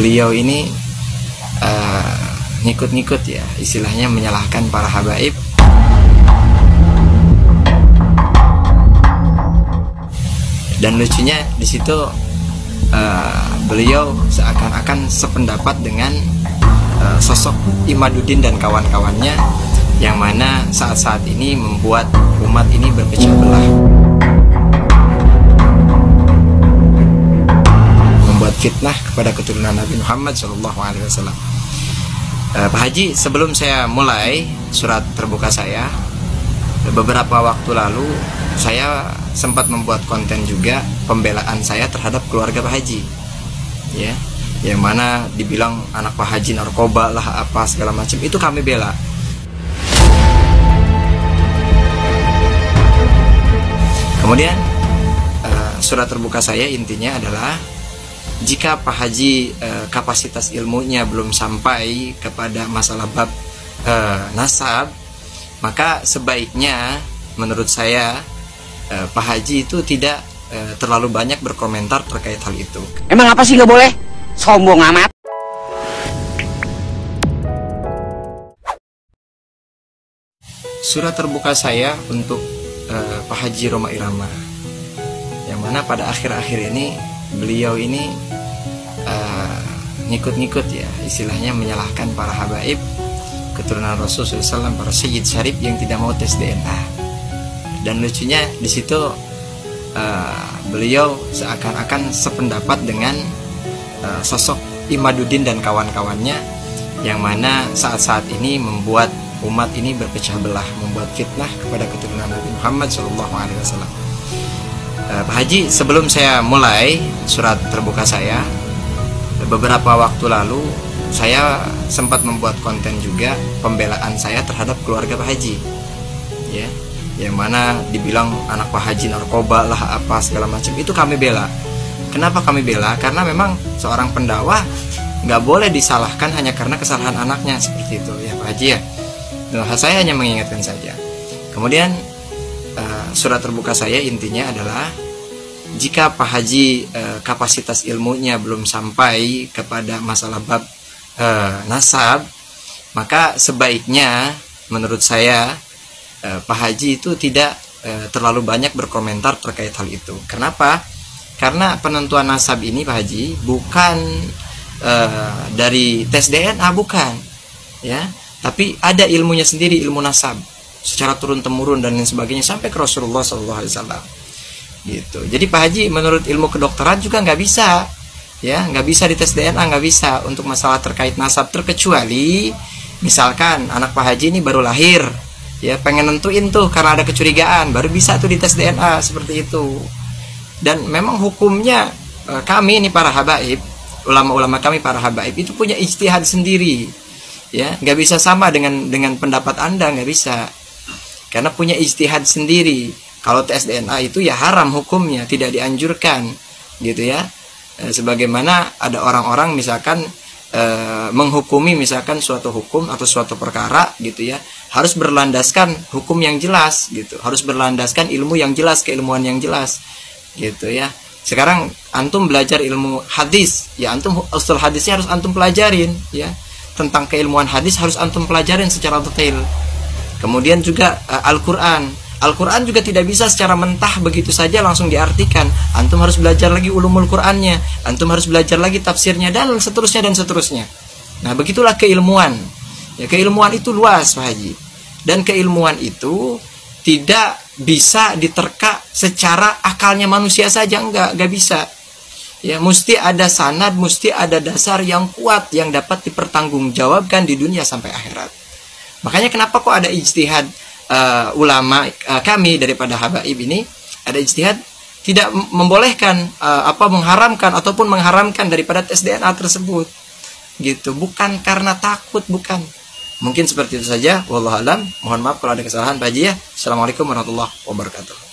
beliau ini ngikut-ngikut ya, istilahnya menyalahkan para habaib. Dan lucunya di situ beliau seakan-akan sependapat dengan sosok Imaduddin dan kawan-kawannya, yang mana saat-saat ini membuat umat ini berpecah belah, membuat fitnah kepada keturunan Nabi Muhammad SAW. Pak Haji, sebelum saya mulai surat terbuka saya, beberapa waktu lalu saya sempat membuat konten juga pembelaan saya terhadap keluarga Pak Haji, ya, yang mana dibilang anak Pak Haji narkoba lah, apa segala macam, itu kami bela. Kemudian surat terbuka saya intinya adalah, jika Pak Haji kapasitas ilmunya belum sampai kepada masalah bab nasab, maka sebaiknya menurut saya Pak Haji itu tidak terlalu banyak berkomentar terkait hal itu. Emang apa sih nggak boleh? Sombong amat. Surat terbuka saya untuk Pak Haji Rhoma Irama, yang mana pada akhir-akhir ini beliau ini ngikut-ngikut ya, istilahnya menyalahkan para habaib keturunan Rasulullah SAW, para Sayyid Syarif yang tidak mau tes DNA. Dan lucunya di situ beliau seakan-akan sependapat dengan sosok Imaduddin dan kawan-kawannya, yang mana saat-saat ini membuat umat ini berpecah belah, membuat fitnah kepada keturunan Nabi Muhammad SAW. Pak Haji, sebelum saya mulai surat terbuka saya, beberapa waktu lalu saya sempat membuat konten juga pembelaan saya terhadap keluarga Pak Haji, ya, yang mana dibilang anak Pak Haji narkoba lah, apa segala macam, itu kami bela. Kenapa kami bela? Karena memang seorang pendakwah nggak boleh disalahkan hanya karena kesalahan anaknya, seperti itu ya Pak Haji ya. Nah, saya hanya mengingatkan saja. Kemudian surat terbuka saya intinya adalah, jika Pak Haji kapasitas ilmunya belum sampai kepada masalah bab nasab, maka sebaiknya menurut saya Pak Haji itu tidak terlalu banyak berkomentar terkait hal itu. Kenapa? Karena penentuan nasab ini Pak Haji bukan dari tes DNA, bukan, ya, tapi ada ilmunya sendiri, ilmu nasab secara turun temurun dan lain sebagainya sampai ke Rasulullah SAW, gitu. Jadi Pak Haji menurut ilmu kedokteran juga nggak bisa, ya, nggak bisa dites DNA, nggak bisa untuk masalah terkait nasab, terkecuali misalkan anak Pak Haji ini baru lahir, ya, pengen nentuin tuh karena ada kecurigaan, baru bisa tuh dites DNA seperti itu. Dan memang hukumnya kami ini para habaib, ulama-ulama kami para habaib itu punya ijtihad sendiri, ya, nggak bisa sama dengan pendapat Anda, nggak bisa, karena punya ijtihad sendiri. Kalau tes DNA itu ya haram hukumnya, tidak dianjurkan, gitu ya. Sebagaimana ada orang-orang misalkan menghukumi misalkan suatu hukum atau suatu perkara, gitu ya, harus berlandaskan hukum yang jelas, gitu, harus berlandaskan ilmu yang jelas, keilmuan yang jelas, gitu ya. Sekarang antum belajar ilmu hadis, ya, antum usul hadisnya harus antum pelajarin, ya, tentang keilmuan hadis harus antum pelajarin secara detail. Kemudian juga Al-Quran juga tidak bisa secara mentah begitu saja langsung diartikan. Antum harus belajar lagi ulumul Qurannya, antum harus belajar lagi tafsirnya, dan seterusnya dan seterusnya. Nah, begitulah keilmuan. Ya, keilmuan itu luas Pak Haji. Dan keilmuan itu tidak bisa diterka secara akalnya manusia saja, enggak bisa. Ya, mesti ada sanad, mesti ada dasar yang kuat yang dapat dipertanggungjawabkan di dunia sampai akhirat. Makanya kenapa kok ada ijtihad ulama kami daripada habaib ini, ada ijtihad tidak membolehkan mengharamkan ataupun mengharamkan daripada tes DNA tersebut, gitu, bukan karena takut, bukan. Mungkin seperti itu saja, wallahu alam. Mohon maaf kalau ada kesalahan Pak Haji ya. Assalamualaikum warahmatullahi wabarakatuh.